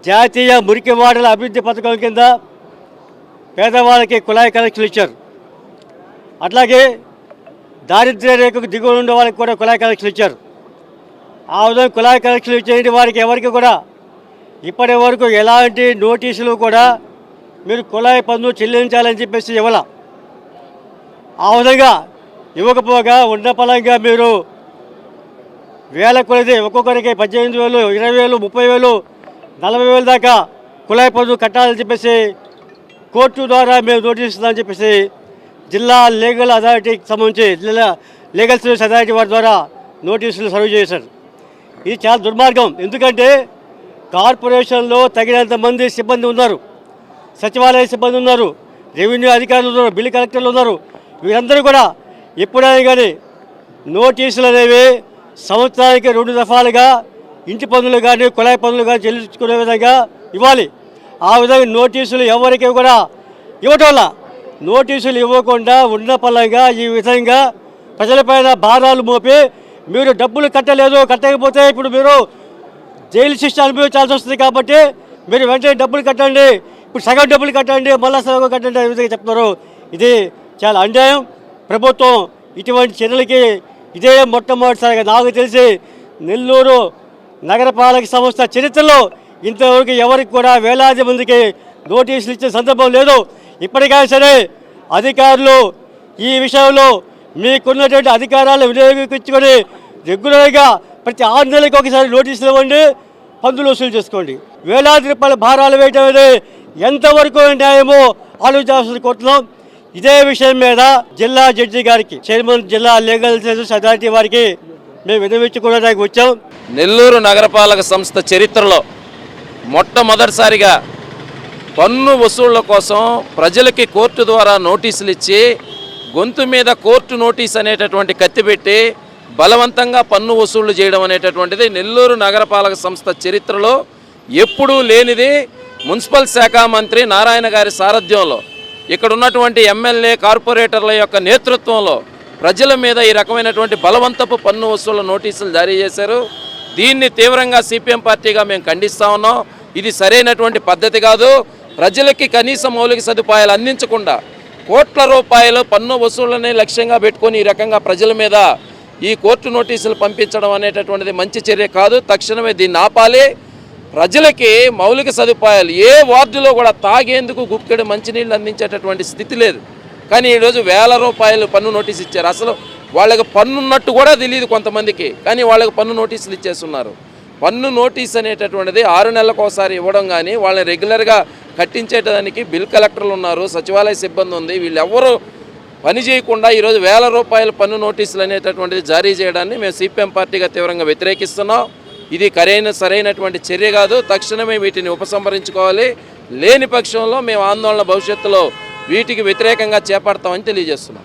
జాతీయ మురికి వాడల అభివృద్ధి పథకం కింద పేదవాళ్ళకి కుళాయి కనెక్షన్లు ఇచ్చారు. అట్లాగే దారిద్ర్య రేఖకు దిగువ ఉండే వాళ్ళకి కూడా కుళాయి కనెక్షన్లు ఇచ్చారు. ఆ విధంగా కుళాయి కనెక్షన్లు ఇచ్చే వారికి ఎవరికి కూడా ఇప్పటి వరకు ఎలాంటి నోటీసులు కూడా మీరు కుళాయి పన్ను చెల్లించాలని చెప్పేసి ఇవ్వాల. ఆ విధంగా ఇవ్వకపోగా ఉన్న పలంగా మీరు వేల కొలది ఒక్కొక్కరికి 18,000, 20,000, 30,000, 40,000 దాకా కుళాయి పన్ను కట్టాలని చెప్పేసి కోర్టు ద్వారా మేము నోటీస్ ఇస్తామని చెప్పేసి జిల్లా లీగల్ అథారిటీకి సంబంధించి జిల్లా లీగల్ సర్వీస్ అథారిటీ వారి ద్వారా నోటీసులు సర్వ్ చేశారు. ఇది చాలా దుర్మార్గం. ఎందుకంటే కార్పొరేషన్లో తగినంత మంది సిబ్బంది ఉన్నారు, సచివాలయ సిబ్బంది ఉన్నారు, రెవెన్యూ అధికారులు ఉన్నారు, బిల్లు కలెక్టర్లు ఉన్నారు. వీరందరూ కూడా ఎప్పుడైనా కానీ నోటీసులు అనేవి సంవత్సరానికి 2 దఫాలుగా ఇంటి పన్నులు కానీ కుళాయి పన్నులు కానీ చెల్లించుకునే విధంగా ఇవ్వాలి. ఆ విధంగా నోటీసులు ఎవరికి కూడా ఇవ్వటం వల్ల నోటీసులు ఇవ్వకుండా ఉన్న పలంగా ఈ విధంగా ప్రజలపైన భారాలు మోపి మీరు డబ్బులు కట్టకపోతే ఇప్పుడు మీరు జైలు శిక్ష అనుభవించాల్సి వస్తుంది. కాబట్టి మీరు వెంటనే డబ్బులు కట్టండి, ఇప్పుడు సగం డబ్బులు కట్టండి, మళ్ళీ సగం కట్టండి అనే విధంగా చెప్తున్నారు. ఇది చాలా అన్యాయం. ప్రభుత్వం ఇటువంటి చర్యలకి ఇదే మొట్టమొదటిసారిగా నాకు తెలిసి నెల్లూరు నగరపాలక సంస్థ చరిత్రలో ఇంతవరకు ఎవరికి కూడా వేలాది మందికి నోటీసులు ఇచ్చే సందర్భం లేదు. ఇప్పటికైనా సరే అధికారులు ఈ విషయంలో మీకున్నటువంటి అధికారాలు వినియోగించుకొని రెగ్యులర్గా ప్రతి 6 నెలలకు ఒకసారి నోటీసులు ఇవ్వండి, పన్నులు వసూలు చేసుకోండి. వేలాది రూపాయల భారాలు వేయటం అనేది ఎంతవరకు న్యాయమో ఆలోచించాల్సిన కోరుతున్నాం. ఇదే విషయం మీద జిల్లా జడ్జి గారికి, చైర్మన్ జిల్లా లీగల్ సర్వీస్ అథారిటీ వారికి మేము విన్నవించుకోవడానికి వచ్చాం. నెల్లూరు నగరపాలక సంస్థ చరిత్రలో మొట్టమొదటిసారిగా పన్ను వసూళ్ల కోసం ప్రజలకి కోర్టు ద్వారా నోటీసులు ఇచ్చి గొంతు మీద కోర్టు నోటీస్ అనేటటువంటి కత్తిపెట్టి బలవంతంగా పన్ను వసూళ్లు చేయడం అనేటటువంటిది నెల్లూరు నగరపాలక సంస్థ చరిత్రలో ఎప్పుడూ లేనిది. మున్సిపల్ శాఖ మంత్రి నారాయణ గారి సారథ్యంలో ఇక్కడ ఉన్నటువంటి ఎమ్మెల్యే కార్పొరేటర్ల యొక్క నేతృత్వంలో ప్రజల మీద ఈ రకమైనటువంటి బలవంతపు పన్ను వసూళ్ల నోటీసులు జారీ చేశారు. దీన్ని తీవ్రంగా సిపిఎం పార్టీగా మేము ఖండిస్తా ఉన్నాం. ఇది సరైనటువంటి పద్ధతి కాదు. ప్రజలకి కనీస మౌలిక సదుపాయాలు అందించకుండా కోట్ల రూపాయలు పన్ను వసూళ్లనే లక్ష్యంగా పెట్టుకొని ఈ రకంగా ప్రజల మీద ఈ కోర్టు నోటీసులు పంపించడం అనేటటువంటిది మంచి చర్య కాదు. తక్షణమే దీన్ని ఆపాలి. ప్రజలకి మౌలిక సదుపాయాలు ఏ వార్డులో కూడా తాగేందుకు గుక్కెడు మంచినీళ్ళు అందించేటటువంటి స్థితి లేదు. కానీ ఈరోజు వేల రూపాయలు పన్ను నోటీసు ఇచ్చారు. అసలు వాళ్ళకి పన్ను ఉన్నట్టు కూడా తెలియదు కొంతమందికి, కానీ వాళ్ళకి పన్ను నోటీసులు ఇచ్చేస్తున్నారు. పన్ను నోటీస్ అనేటటువంటిది 6 నెలలకు ఒకసారి ఇవ్వడం, కానీ వాళ్ళని రెగ్యులర్గా కట్టించేటానికి బిల్ కలెక్టర్లు ఉన్నారు, సచివాలయ సిబ్బంది ఉంది. వీళ్ళెవ్వరూ పని చేయకుండా ఈరోజు వేల రూపాయల పన్ను నోటీసులు అనేటటువంటిది జారీ చేయడాన్ని మేము సిపిఎం పార్టీగా తీవ్రంగా వ్యతిరేకిస్తున్నాం. ఇది సరైనటువంటి చర్య కాదు. తక్షణమే వీటిని ఉపసంహరించుకోవాలి. లేని పక్షంలో మేము ఆందోళన భవిష్యత్తులో వీటికి వ్యతిరేకంగా చేపడతామని తెలియజేస్తున్నాం.